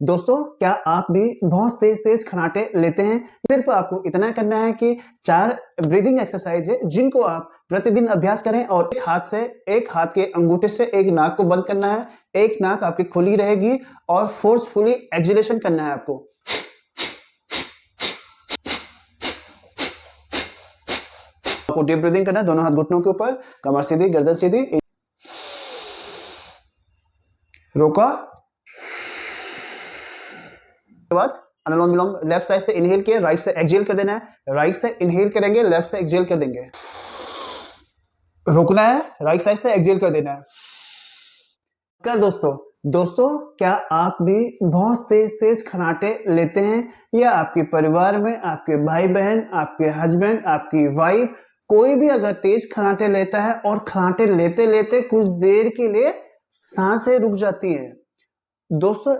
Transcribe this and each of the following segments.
दोस्तों, क्या आप भी बहुत तेज तेज खर्राटे लेते हैं? सिर्फ आपको इतना करना है कि 4 ब्रीदिंग एक्सरसाइज है जिनको आप प्रतिदिन अभ्यास करें और एक हाथ के अंगूठे से एक नाक को बंद करना है, एक नाक आपकी खुली रहेगी और फोर्सफुली एक्सहेलेशन करना है आपको। डीप ब्रीदिंग करना है, दोनों हाथ घुटनों के ऊपर, कमर सीधी, गर्दन सीधी, रोका। के बाद अनुलोम विलोम लेफ्ट साइड से इनहेल किया, राइट से एक्सहेल कर देना है। राइट से इनहेल करेंगे, लेफ्ट से एक्सहेल कर देंगे। रोकना है, राइट साइड से एक्सहेल कर देना है। कर दोस्तों, क्या आप भी बहुत तेज तेज खर्राटे लेते हैं या आपके परिवार में आपके भाई बहन, आपके हस्बैंड, आपकी वाइफ, कोई भी अगर तेज खर्राटे लेता है और खर्राटे लेते लेते कुछ देर के लिए सांसें रुक जाती हैं। दोस्तों,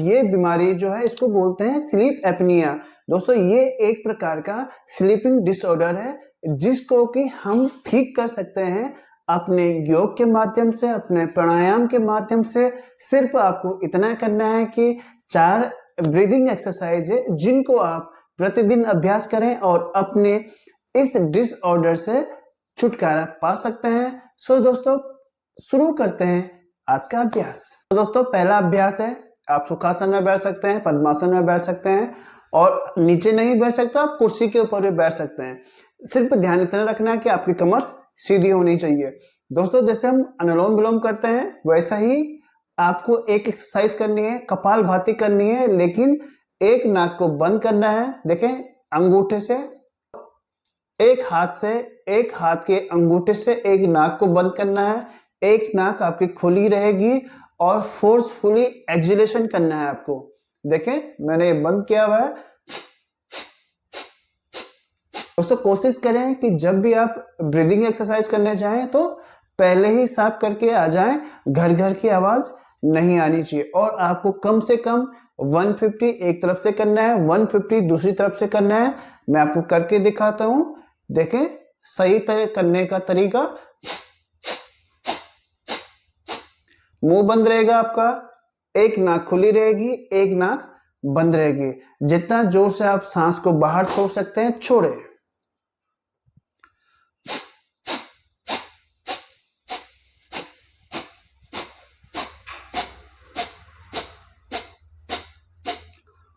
ये बीमारी जो है इसको बोलते हैं स्लीप एपनिया। दोस्तों, ये एक प्रकार का स्लीपिंग डिसऑर्डर है जिसको कि हम ठीक कर सकते हैं अपने योग के माध्यम से, अपने प्राणायाम के माध्यम से। सिर्फ आपको इतना करना है कि 4 ब्रीदिंग एक्सरसाइज है जिनको आप प्रतिदिन अभ्यास करें और अपने इस डिसऑर्डर से छुटकारा पा सकते हैं। सो दोस्तों, शुरू करते हैं आज का अभ्यास। तो दोस्तों, पहला अभ्यास है, आप सुखासन में बैठ सकते हैं, पद्मासन में बैठ सकते हैं और नीचे नहीं बैठ सकते आप कुर्सी के ऊपर भी बैठ सकते हैं। सिर्फ ध्यान इतना रखना है कि आपकी कमर सीधी होनी चाहिए। दोस्तों, जैसे हम अनुलोम विलोम करते हैं वैसा ही आपको एक एक्सरसाइज करनी है, कपालभाति करनी है, लेकिन एक नाक को बंद करना है। देखें, अंगूठे से एक हाथ के अंगूठे से एक नाक को बंद करना है, एक नाक आपकी खुली रहेगी और फोर्सफुली एक्सहेलेशन करना है आपको। देखें, मैंने ये बंद किया हुआ है। दोस्तों, कोशिश करें कि जब भी आप ब्रीदिंग एक्सरसाइज करने जाएं तो पहले ही साफ करके आ जाएं, घर घर की आवाज नहीं आनी चाहिए। और आपको कम से कम 150 एक तरफ से करना है, 150 दूसरी तरफ से करना है। मैं आपको करके दिखाता हूं। देखें, सही तरह करने का तरीका, मुंह बंद रहेगा आपका, एक नाक खुली रहेगी, एक नाक बंद रहेगी। जितना जोर से आप सांस को बाहर छोड़ सकते हैं छोड़े।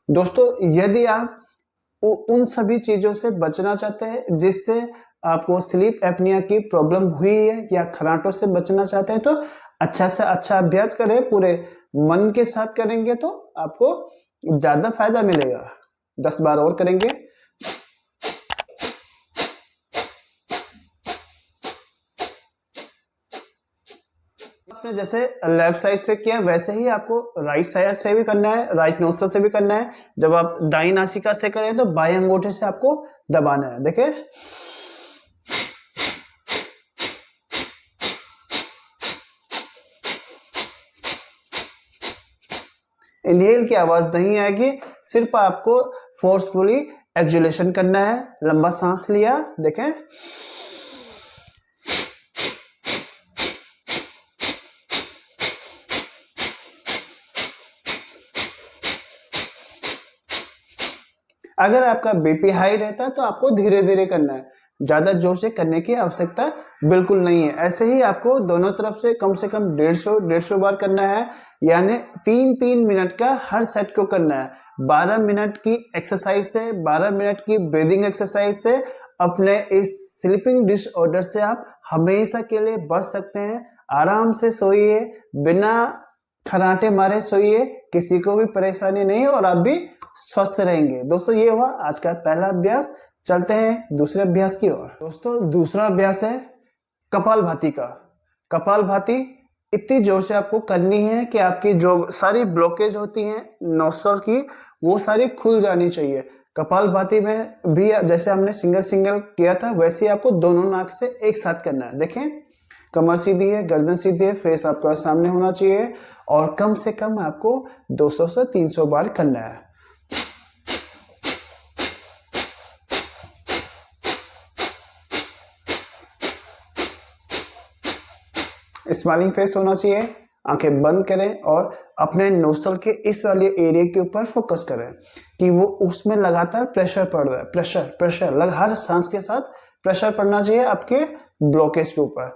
दोस्तों, यदि आप उन सभी चीजों से बचना चाहते हैं जिससे आपको स्लीप एपनिया की प्रॉब्लम हुई है या खर्राटों से बचना चाहते हैं तो अच्छा से अच्छा अभ्यास करें, पूरे मन के साथ करेंगे तो आपको ज्यादा फायदा मिलेगा। 10 बार और करेंगे। आपने जैसे लेफ्ट साइड से किया वैसे ही आपको राइट साइड से भी करना है, राइट नोस्ट्रल से भी करना है। जब आप दाई नासिका से करें तो बाएं अंगूठे से आपको दबाना है। देखिए, इनहेल की आवाज नहीं आएगी, सिर्फ आपको फोर्सफुली एक्सहेलेशन करना है। लंबा सांस लिया, देखें, अगर आपका बीपी हाई रहता है तो आपको धीरे धीरे करना है, ज्यादा जोर से करने की आवश्यकता बिल्कुल नहीं है। ऐसे ही आपको दोनों तरफ से कम 150 बार करना है, यानी 3-3 मिनट का हर सेट को करना है। 12 मिनट की एक्सरसाइज से, 12 मिनट की ब्रीदिंग एक्सरसाइज से अपने इस स्लीपिंग डिसऑर्डर से आप हमेशा के लिए बच सकते हैं। आराम से सोइए, बिना खर्राटे मारे सोइए, किसी को भी परेशानी नहीं और आप भी स्वस्थ रहेंगे। दोस्तों, ये हुआ आज का पहला अभ्यास। चलते हैं दूसरे अभ्यास की ओर। दोस्तों, दूसरा अभ्यास है कपालभाति का। कपालभाति इतनी जोर से आपको करनी है कि आपकी जो सारी ब्लॉकेज होती हैं नोस्ट्रल की वो सारी खुल जानी चाहिए। कपालभाति में भी जैसे हमने सिंगल किया था वैसे ही आपको दोनों नाक से एक साथ करना है। देखें, कमर सीधी है, गर्दन सीधी है, फेस आपका सामने होना चाहिए और कम से कम आपको 200 से 300 बार करना है। स्माइलिंग फेस होना चाहिए आंखें बंद करें और अपने नोस्ट्रल के इस वाले एरिया के ऊपर फोकस करें कि वो उसमें लगातार प्रेशर पड़ रहा है, प्रेशर हर सांस के साथ प्रेशर पड़ना चाहिए आपके ब्लॉकेज के ऊपर।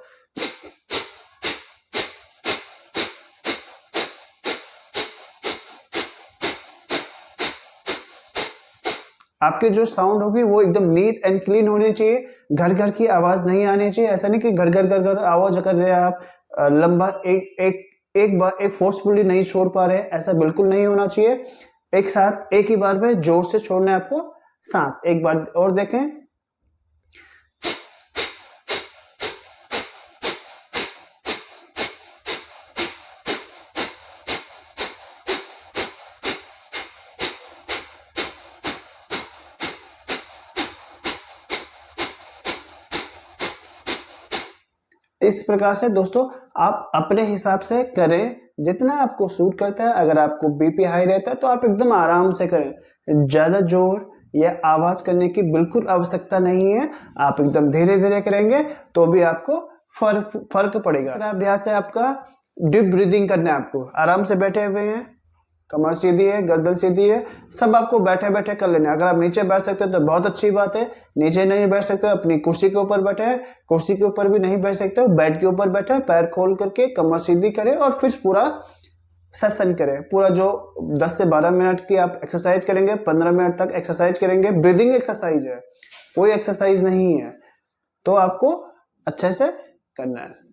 आपके जो साउंड होगी वो एकदम नीट एंड क्लीन होनी चाहिए, घर घर की आवाज नहीं आनी चाहिए। ऐसा नहीं कि घर घर आवाज कर रहे हैं आप, लंबा एक बार एक फोर्सफुली नहीं छोड़ पा रहे हैं, ऐसा बिल्कुल नहीं होना चाहिए। एक साथ एक ही बार में जोर से छोड़ना है आपको सांस। एक बार और देखें, इस प्रकार से दोस्तों आप अपने हिसाब से करें जितना आपको सूट करता है। अगर आपको बीपी हाई रहता है तो आप एकदम आराम से करें, ज्यादा जोर या आवाज करने की बिल्कुल आवश्यकता नहीं है। आप एकदम धीरे धीरे करेंगे तो भी आपको फर्क पड़ेगा। दूसरा अभ्यास है आपका डीप ब्रीदिंग करना है। आपको आराम से बैठे हुए हैं, कमर सीधी है, गर्दन सीधी है, सब आपको बैठे बैठे कर लेना है। अगर आप नीचे बैठ सकते हो तो बहुत अच्छी बात है, नीचे नहीं बैठ सकते अपनी कुर्सी के ऊपर बैठे हैं, कुर्सी के ऊपर भी नहीं बैठ सकते हो, बेड के ऊपर बैठे, पैर खोल करके कमर सीधी करें और फिर पूरा सेशन करें। पूरा जो 10 से 12 मिनट की आप एक्सरसाइज करेंगे, 15 मिनट तक एक्सरसाइज करेंगे। ब्रीदिंग एक्सरसाइज है, कोई एक्सरसाइज नहीं है, तो आपको अच्छे से करना है।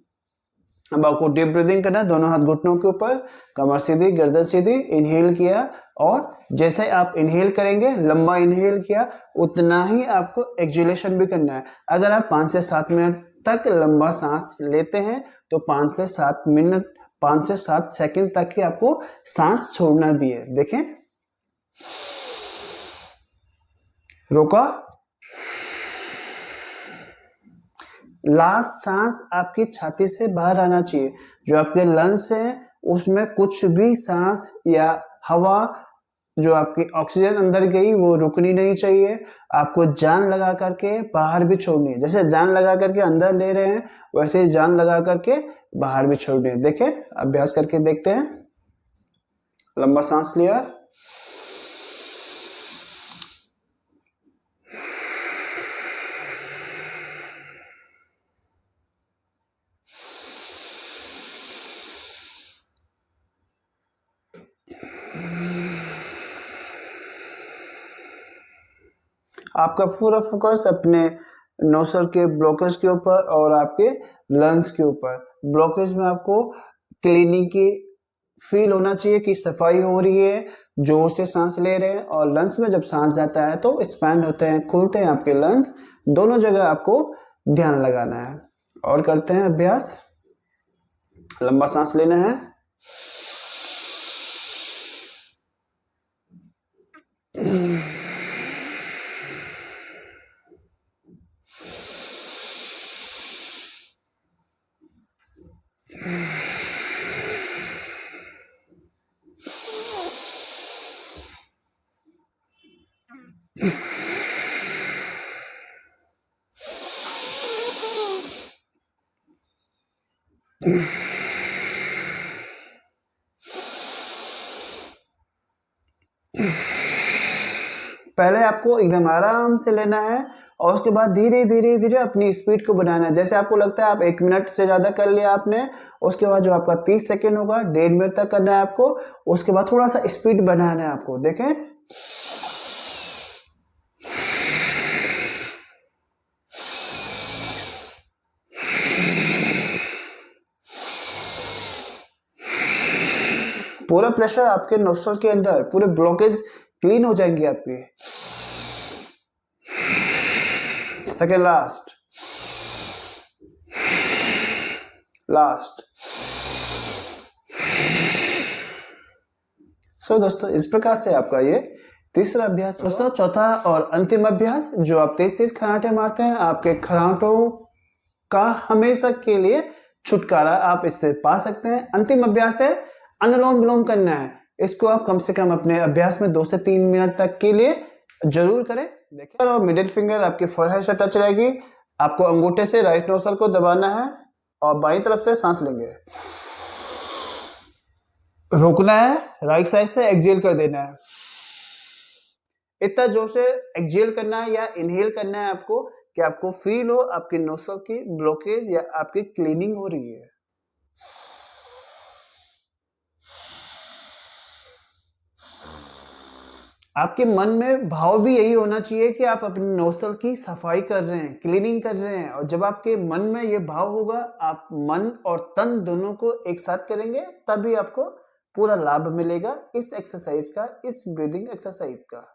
अब आपको डीप ब्रीदिंग करना है, दोनों हाथ घुटनों के ऊपर, कमर सीधी, गर्दन सीधी, इनहेल किया और जैसे आप इनहेल करेंगे, लंबा इनहेल किया, उतना ही आपको एक्सहेलेशन भी करना है। अगर आप 5 से 7 मिनट तक लंबा सांस लेते हैं तो 5 से 7 सेकंड तक ही आपको सांस छोड़ना भी है। देखें, रोका, लास्ट सांस आपकी छाती से बाहर आना चाहिए। जो आपके लंग्स हैं उसमें कुछ भी सांस या हवा जो आपकी ऑक्सीजन अंदर गई वो रुकनी नहीं चाहिए। आपको जान लगा करके बाहर भी छोड़नी है। जैसे जान लगा करके अंदर ले रहे हैं वैसे ही जान लगा करके बाहर भी छोड़नी है। देखें, अभ्यास करके देखते हैं। लंबा सांस लिया, आपका पूरा फोकस अपने नोस्ट्रल के ब्लॉकेज के ऊपर और आपके लंग्स के ऊपर। ब्लॉकेज में आपको क्लीनिंग की फील होना चाहिए कि सफाई हो रही है, जोर से सांस ले रहे हैं। और लंग्स में जब सांस जाता है तो एक्सपैंड होते हैं, खुलते हैं आपके लंग्स, दोनों जगह आपको ध्यान लगाना है। और करते हैं अभ्यास। लंबा सांस लेना है, पहले आपको एकदम आराम से लेना है और उसके बाद धीरे धीरे धीरे अपनी स्पीड को बढ़ाना है। जैसे आपको लगता है आप 1 मिनट से ज़्यादा कर लिया आपने, उसके बाद जो आपका 30 सेकेंड होगा 1.5 मिनट तक करना है आपको। उसके बाद थोड़ा सा स्पीड बढ़ाना है आपको। देखें, पूरा प्रेशर आपके नोस्ट्रल के अंदर, पूरे ब्लॉकेज क्लीन हो जाएंगे आपके। Second last. सो दोस्तों, इस प्रकार से आपका ये तीसरा अभ्यास। दोस्तों, चौथा और अंतिम अभ्यास जो आप तेज तेज खराटे मारते हैं, आपके खराटों का हमेशा के लिए छुटकारा आप इससे पा सकते हैं। अंतिम अभ्यास है अनुलोम विलोम करना है। इसको आप कम से कम अपने अभ्यास में 2 से 3 मिनट तक के लिए जरूर करें। देखिए, और मिडिल फिंगर आपके फोरहेड से टच रहेगी। आपको अंगूठे से राइट नोस्ट्रल को दबाना है और बाईं तरफ से सांस लेंगे। रोकना है, राइट साइड से एक्सहेल कर देना है। इतना जोर से एक्सहेल करना है या इनहेल करना है आपको कि आपको फील हो आपकी नोस्ट्रल की ब्लॉकेज या आपकी क्लीनिंग हो रही है। आपके मन में भाव भी यही होना चाहिए कि आप अपनी नोस्ट्रल की सफाई कर रहे हैं, क्लीनिंग कर रहे हैं। और जब आपके मन में ये भाव होगा, आप मन और तन दोनों को एक साथ करेंगे, तभी आपको पूरा लाभ मिलेगा इस एक्सरसाइज का, इस ब्रीदिंग एक्सरसाइज का।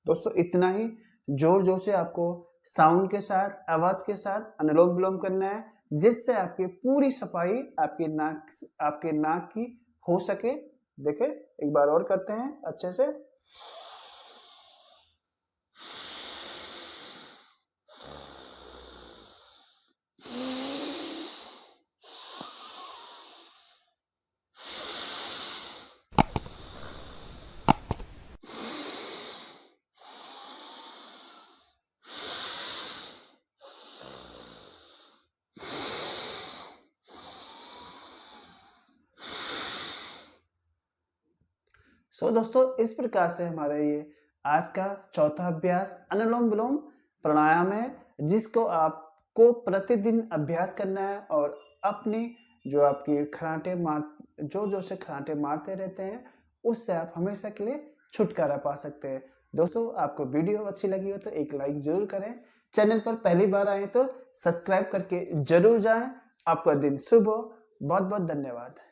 दोस्तों इतना ही जोर जोर से आपको साउंड के साथ, आवाज के साथ अनुलोम विलोम करना है, जिससे आपकी पूरी सफाई आपके नाक की हो सके। देखें, एक बार और करते हैं अच्छे से। दोस्तों इस प्रकार से हमारा ये आज का चौथा अभ्यास अनुलोम विलोम प्राणायाम है, जिसको आपको प्रतिदिन अभ्यास करना है और अपनी जो आपकी जो से खराटे मारते रहते हैं, उससे आप हमेशा के लिए छुटकारा पा सकते हैं। दोस्तों आपको वीडियो अच्छी लगी हो तो एक लाइक जरूर करें, चैनल पर पहली बार आए तो सब्सक्राइब करके जरूर जाएं। आपका दिन शुभ हो। बहुत बहुत धन्यवाद।